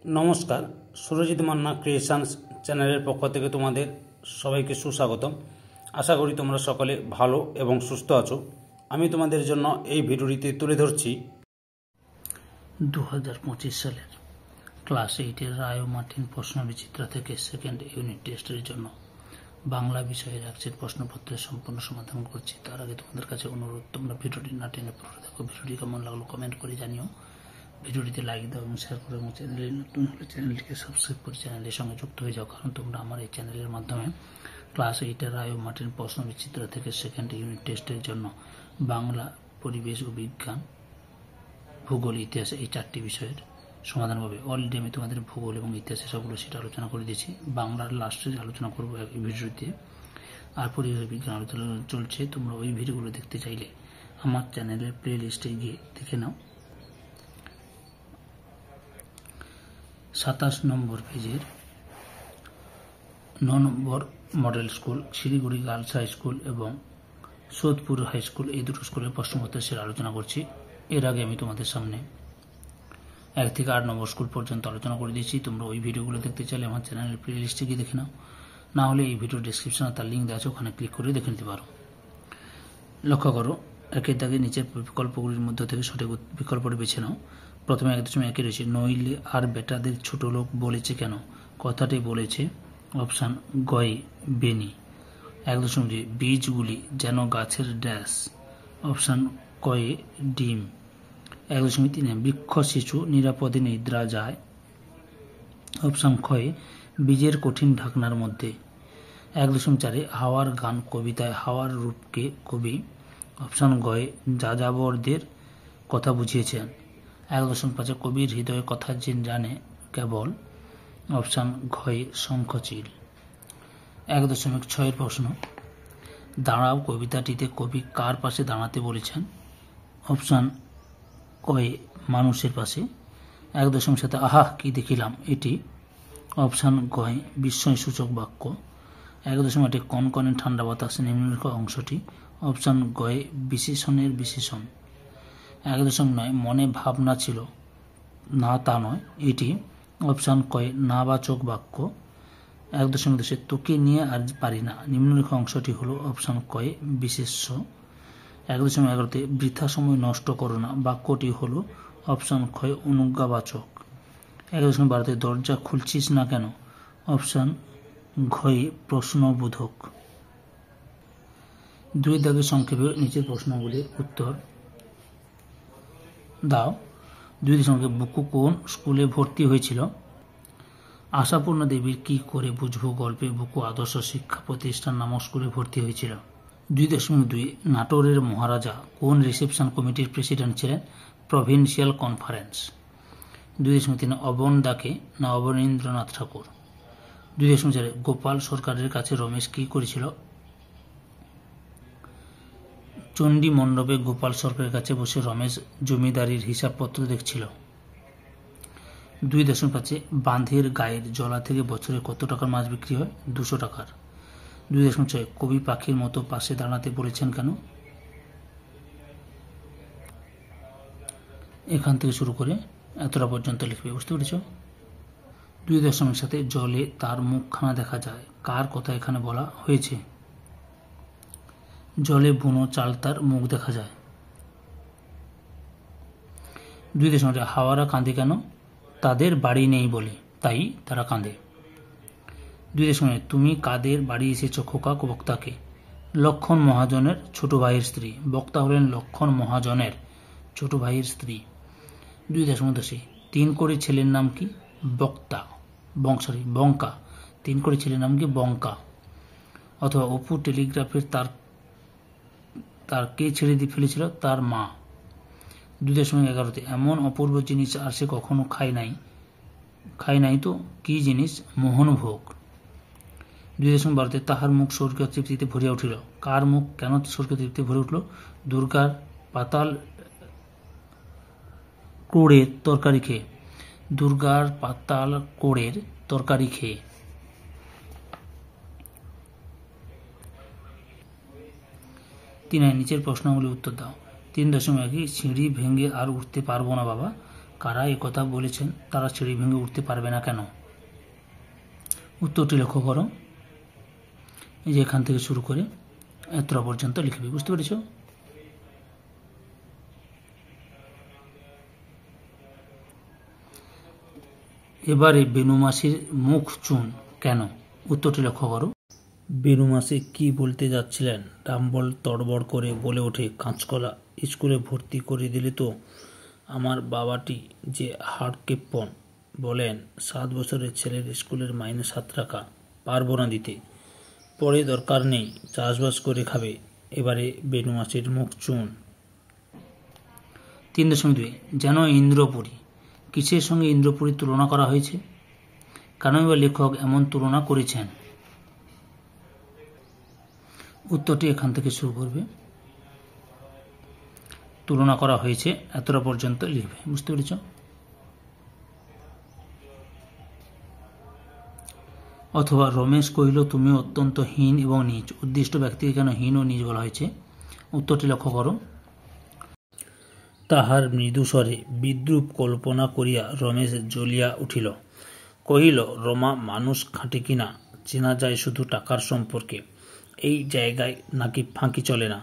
নমস্কার, সুরজিৎ মান্না ক্রিয়েশনস চ্যানেলের পক্ষ থেকে তোমাদের সবাইকে সুস্বাগতম। আশা করি তোমরা সকলে ভালো এবং সুস্থ আছো। আমি তোমাদের জন্য এই ভিডিওটিতে তুলে ধরছি 2025 সালের ক্লাস 8-এর রায় ও মার্টিন প্রশ্নবিচিত্রা থেকে সেকেন্ড ইউনিট টেস্টের জন্য বাংলা বিষয়ের এক সেট প্রশ্নপত্রের সম্পূর্ণ সমাধান করছি। তার আগে তোমাদের কাছে অনুরোধ, তোমরা ভিডিওটি না টেনে পুরো দেখো। ভিডিওটি কেমন লাগলো কমেন্ট করে জানিও। ভিডিওটিতে লাইক দাও এবং শেয়ার করো, এবং চ্যানেলে নতুন হলে চ্যানেলটিকে সাবস্ক্রাইব করে চ্যানেলের সঙ্গে যুক্ত হয়ে যাও, কারণ তোমরা আমার এই চ্যানেলের মাধ্যমে ক্লাস 8-এর রায় ও মার্টিন প্রশ্নবিচিত্রা থেকে সেকেন্ড ইউনিট টেস্টের জন্য বাংলা, পরিবেশ ও বিজ্ঞান, ভূগোল, ইতিহাস এই 4টি বিষয়ের সমাধান পাবে। অলরেডি আমি তোমাদের ভূগোল এবং ইতিহাসে সবগুলো সেটা আলোচনা করে দিয়েছি। বাংলার লাস্টে আলোচনা করবো এই ভিডিওতে, আর পরিবেশ বিজ্ঞান আলোচনা চলছে। তোমরা ওই ভিডিওগুলো দেখতে চাইলে আমার চ্যানেলের প্লে লিস্টে গিয়ে দেখে নাও। 27 নম্বর পেজের 9 নম্বর model school, Siliguri girls high school এবং সোদপুর হাই স্কুল, এই দুটো স্কুলের প্রশ্নপত্রের সেরা আলোচনা করছি। এর আগে আমি তোমাদের সামনে 1 থেকে 8 নম্বর স্কুল পর্যন্ত আলোচনা করে দিয়েছি। তোমরা ওই ভিডিওগুলো দেখতে চাইলে আমার চ্যানেলের প্লে লিস্টে গিয়ে দেখে নাও, না হলে এই ভিডিও ডিসক্রিপশনে তার লিঙ্ক দেওয়া আছে, ওখানে ক্লিক করে দেখে নিতে পারো। লক্ষ্য করো, একের দাগে নিচের বিকল্পগুলির মধ্যে থেকে সঠিক বিকল্পটি বেছে নাও। প্রথমে 1.1 রয়েছে, নইলে আর বেটাদের ছোট লোক বলেছে কেন? কথাটি বলেছে অপশান গয়ে বেনি। 1.2 বীজগুলি যেন গাছের ড্যাশ, অপশান কয়ে ডিম। 1.3 বৃক্ষ শিশু নিরাপদে নিদ্রা যায়, অপশান ক্ষয়ে বীজের কঠিন ঢাকনার মধ্যে। 1.4 হাওয়ার গান কবিতায় হাওয়ার রূপকে কবি, অপশান গয়ে যাযাবরদের কথা বুঝিয়েছেন। 1.5 কবির হৃদয়ের কথা যে জানে কেবল, অপশান ঘয়ে শঙ্খচিল। 1.6 প্রশ্ন, দাঁড়াও কবিতাটিতে কবি কার পাশে দাঁড়াতে বলেছেন? অপশান কয়ে মানুষের পাশে। 1.7 আহা কি দেখিলাম এটি, অপশান গয়ে বিস্ময়সূচক বাক্য। 1.8 কনকনে ঠান্ডা বাতাস নিম্নলিখিত অংশটি, অপশান গয়ে বিশেষণের বিশেষণ। 1.9 মনে ভাবনা ছিল না তা নয় এটি, অপশান কয়ে নাবাচক বাক্য। 1.10 তোকে নিয়ে আর পারি না নিম্নলিখিত অংশটি হলো, অপশান কয়ে বিশেষ্য। 1.11 বৃথা সময় নষ্ট করো না বাক্যটি হলো, অপশান ক্ষয় অনুজ্ঞাবাচক। 1.12 দরজা খুলছিস না কেন, অপশান ঘয়ে প্রশ্নবোধক। 2 দাগে সংক্ষেপে নিচের প্রশ্নগুলির উত্তর দাও। 2 বুকু কোন স্কুলে ভর্তি হয়েছিল? আশাপূর্ণা দেবীর কি করে বুঝবো গল্পে বুকু আদর্শ শিক্ষা প্রতিষ্ঠান নামক স্কুলে ভর্তি হয়েছিল। 2.2 নাটোরের মহারাজা কোন রিসেপশন কমিটির প্রেসিডেন্ট ছিলেন? Provincial conference. 2.3 অবন ডাকে না অবনীন্দ্রনাথ ঠাকুর। 2.4 গোপাল সরকারের কাছে রমেশ কি করেছিল? চণ্ডী মণ্ডপে গোপাল সরকারের কাছে বসে রমেশ জমিদারির হিসাবপত্র দেখছিল। 2.5 বাঁধের গায়ের জলা থেকে বছরে কত টাকার মাছ বিক্রি হয়? 200 টাকার। 2.6 কবি পাখির মতো পাশে দাঁড়াতে বলেছেন কেন? এখান থেকে শুরু করে এতটা পর্যন্ত লিখবে, বুঝতে পেরেছ? 2.7 জলে তার মুখখানা দেখা যায়, কার কথা এখানে বলা হয়েছে? জলে বুনো চাল তার মুখ দেখা যায়। 2.8 হাওয়ারা কাঁদে কেন? তাদের বাড়ি নেই বলে, তাই তারা কাঁদে। 2.9 তুমি কাদের বাড়ি এসেছ খোকা? বক্তাকে। লক্ষণ মহাজনের ছোট ভাইয়ের স্ত্রী, বক্তা হলেন লক্ষণ মহাজনের ছোট ভাইয়ের স্ত্রী। 2.10 তিন করে ছেলের নাম কি? বক্তা বঙ্কা। তিন করে ছেলের নাম কি? বঙ্কা। অথবা অপু টেলিগ্রাফের তার কে ছেড়ে দিয়ে ফেলেছিল? তার মা। 2.11 এমন অপূর্ব জিনিস আর সে কখনো খায় নাই তো কি জিনিস? মোহনভোগ। 2.12 তাহার মুখ স্বর্গীয় তৃপ্তিতে ভরিয়া উঠিল, কার মুখ কেন স্বর্গীয় তৃপ্তিতে ভরে উঠল? দুর্গার পাতাল কোড়ের তরকারি খেয়ে। দুর্গার পাতাল কোড়ের তরকারি খেয়ে। 3 নিচের প্রশ্নগুলি উত্তর দাও। 3.1 সিঁড়ি ভেঙে আর উঠতে পারবো না বাবা, কারা এই কথা বলেছেন তারা সিঁড়ি ভেঙে উঠতে পারবে না কেন? উত্তরটি লক্ষ্য করো। এই যে এখান থেকে শুরু করে এতটা পর্যন্ত লিখবে, বুঝতে পেরেছ? এবারে বেনু মাসির মুখ চুন কেন? উত্তরটি লক্ষ্য করো। বেনু মাসি কি বলতে যাচ্ছিলেন? ডাম্বল তড়বড় করে বলে ওঠে, কাঁচকলা স্কুলে ভর্তি করে দিলে তো? আমার বাবাটি যে হাড়কেপ্পন, বলেন 7 বছরের ছেলের স্কুলের মাইনে 7 টাকা পারবো না দিতে, পরে দরকার নেই, চাষবাস করে খাবে। এবারে বেনু মাসির মুখ চুন। 3.2 যেন ইন্দ্রপুরী। কিসের সঙ্গে ইন্দ্রপুরীর তুলনা করা হয়েছে? কেনই বা লেখক এমন তুলনা করেছেন? উত্তরটি এখান থেকে শুরু করবে। তুলনা করা হয়েছে এতটা পর্যন্ত লিখবে, বুঝতে পেরেছ? অথবা রমেশ কহিল, তুমি অত্যন্ত হীন এবং নীচ। উদ্দিষ্ট ব্যক্তিকে কেন হীন ও নীচ বলা হয়েছে? উত্তরটি লক্ষ্য করো। তাহার মৃদুস্বরে বিদ্রূপ কল্পনা করিয়া রমেশ জ্বলিয়া উঠিল, কহিল, রমা মানুষ খাঁটে কিনা চেনা যায় শুধু টাকার সম্পর্কে। এই জায়গায় নাকি ফাঁকি চলে না,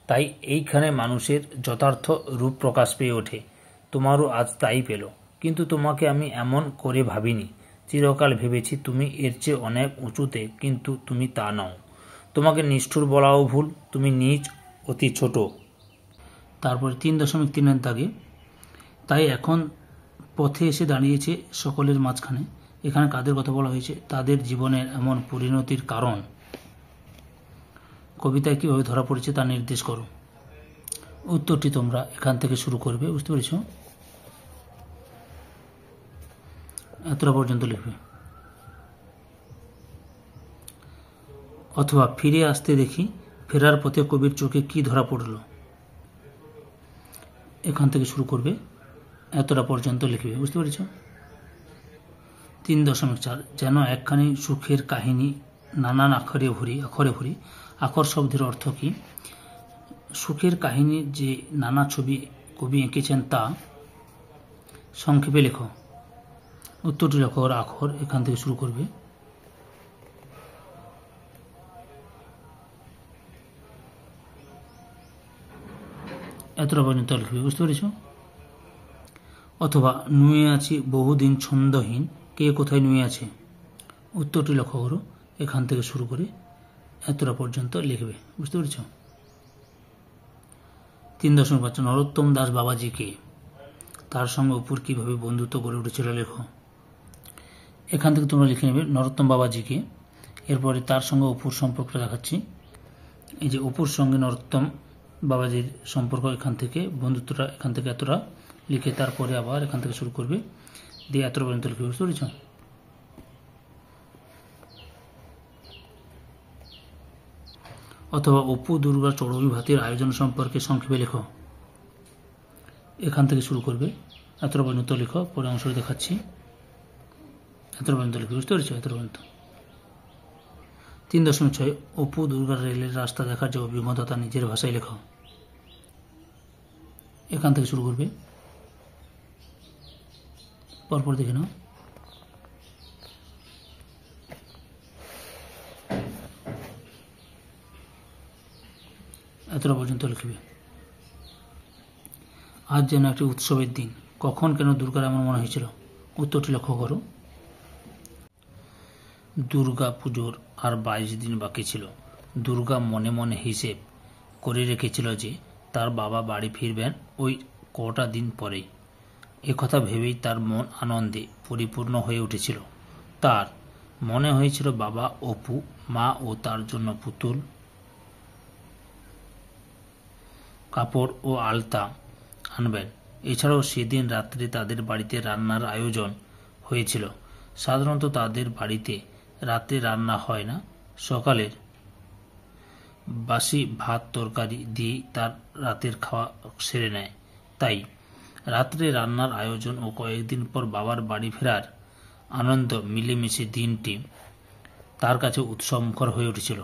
তাই এইখানে মানুষের যথার্থ রূপ প্রকাশ পেয়ে ওঠে। তোমারও আজ তাই পেল, কিন্তু তোমাকে আমি এমন করে ভাবিনি। চিরকাল ভেবেছি তুমি এর চেয়ে অনেক উঁচুতে, কিন্তু তুমি তা নও। তোমাকে নিষ্ঠুর বলাও ভুল, তুমি নীচ, অতি ছোট। তারপরে 3.3 দাগে, তাই এখন পথে এসে দাঁড়িয়েছে সকলের মাঝখানে। এখানে কাদের কথা বলা হয়েছে? তাদের জীবনের এমন পরিণতির কারণ কবিতায় কীভাবে ধরা পড়েছে তা নির্দেশ করো। উত্তরটি তোমরা এখান থেকে শুরু করবে, বুঝতে পেরেছ? এতটা পর্যন্ত লিখবে। অথবা ফিরে আসতে দেখি, ফেরার পথে কবির চোখে কি ধরা পড়ল, এখান থেকে শুরু করবে, এতটা পর্যন্ত লিখবে, বুঝতে পেরেছ? 3.4 যেন একখানি সুখের কাহিনী নানান আখরে ভরি। আখর শব্দের অর্থ কি? সুখের কাহিনীর যে নানা ছবি কবি এঁকেছেন তা সংক্ষেপে লেখো। উত্তরটি লক্ষ্য করো। আখর এখান থেকে শুরু করবে। এতটা পর্যন্ত লিখবে, বুঝতে পেরেছ? অথবা নুয়ে আছি বহুদিন ছন্দহীন, কে কোথায় নুয়ে আছে? উত্তরটি লক্ষ্য করো। এখান থেকে শুরু করে এতটা পর্যন্ত লিখবে, বুঝতে পেরেছ? 3.5 নরোত্তম দাস বাবাজি কে? তার সঙ্গে অপুর কিভাবে বন্ধুত্ব গড়ে উঠেছিল লেখো। এখান থেকে তোমরা লিখে নেবে নরোত্তম বাবাজিকে। এরপরে তার সঙ্গে অপুর সম্পর্কটা দেখাচ্ছি। এই যে অপুর সঙ্গে নরোত্তম বাবাজির সম্পর্ক, এখান থেকে বন্ধুত্বটা এখান থেকে এতটা লিখে তারপরে আবার এখান থেকে শুরু করবে, দিয়ে এতটা পর্যন্ত লিখবে, বুঝতে পেরেছ? অথবা অপু দুর্গা চড়বি ভাতের আয়োজন সম্পর্কে সংক্ষেপে লেখো। এখান থেকে শুরু করবে, এতটা পর্যন্ত লেখো, পরে অংশটি দেখাচ্ছি। এতটা পর্যন্ত লিখবে, বুঝতে পেরেছ? এতটা পর্যন্ত। 3.6 অপু দুর্গার রেলের রাস্তা দেখার যে অভিজ্ঞতা তা নিজের ভাষায় লেখো। এখান থেকে শুরু করবে, পরপর দেখে নাও। এতটা পর্যন্ত লিখবে। আজ যেন একটি উৎসবের দিন, কখন কেন দুর্গার এমন মনে হয়েছিল? উত্তরটি লক্ষ্য করো। দুর্গা পুজোর আর 22 দিন বাকি ছিল। দুর্গা মনে মনে হিসেব করে রেখেছিল যে তার বাবা বাড়ি ফিরবেন ওই কটা দিন পরেই। একথা ভেবেই তার মন আনন্দে পরিপূর্ণ হয়ে উঠেছিল। তার মনে হয়েছিল বাবা, অপু, মা ও তার জন্য পুতুল, কাপড় ও আলতা আনবেন। এছাড়াও সেদিন রাত্রে তাদের বাড়িতে রান্নার আয়োজন হয়েছিল। সাধারণত তাদের বাড়িতে রাতে রান্না হয় না, সকালের বাসি ভাত তরকারি দিয়েই তার রাতের খাওয়া সেরে নেয়। তাই রাত্রে রান্নার আয়োজন ও কয়েকদিন পর বাবার বাড়ি ফেরার আনন্দ মিলেমিশে দিনটি তার কাছে উৎসবমুখর হয়ে উঠেছিল।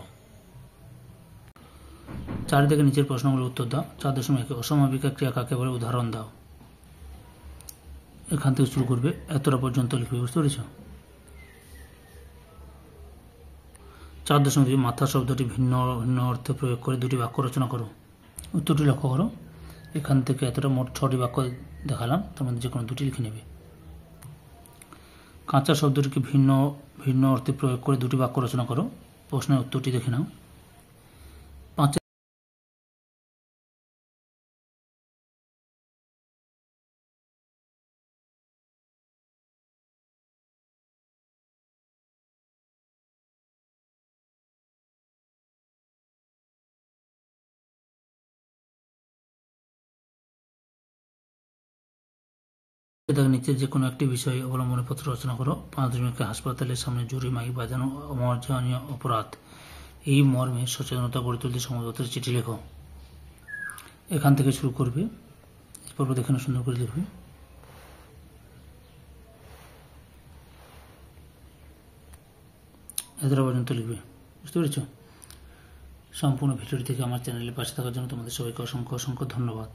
4 থেকে নিচের প্রশ্নগুলোর উত্তর দাও। 4.1 অসমাপিকা ক্রিয়া কাকে বলে? উদাহরণ দাও। এখান থেকে শুরু করবে, এতটা পর্যন্ত লিখবে। বুঝতে পেরেছ? 4.2 মাথা শব্দটি ভিন্ন ভিন্ন অর্থে প্রয়োগ করে দুটি বাক্য রচনা করো। উত্তরটি লক্ষ্য করো। এখান থেকে এতটা মোট 6টি বাক্য দেখালাম, তার মধ্যে যে কোনো দুটি লিখে নেবে। কাঁচা শব্দটিকে ভিন্ন ভিন্ন অর্থে প্রয়োগ করে দুটি বাক্য রচনা করো। প্রশ্নের উত্তরটি দেখে নাও। নিচে যে কোনো একটি বিষয়ে অবলম্বনে পত্র রচনা করো। 5 হাসপাতালের সামনে জুরি মাইক বাজানো অমার্জনীয় অপরাধ, এই মর্মে সচেতনতা গড়ে তুলতে সংবাদপত্রের চিঠি লেখো। এখান থেকে শুরু করবে, পর্ব দেখে সুন্দর করে লিখবে। এতটা পর্যন্ত লিখবে। বুঝতে পেরেছ? সম্পূর্ণ ভিডিওটি থেকে আমার চ্যানেলের পাশে থাকার জন্য তোমাদের সবাইকে অসংখ্য অসংখ্য ধন্যবাদ।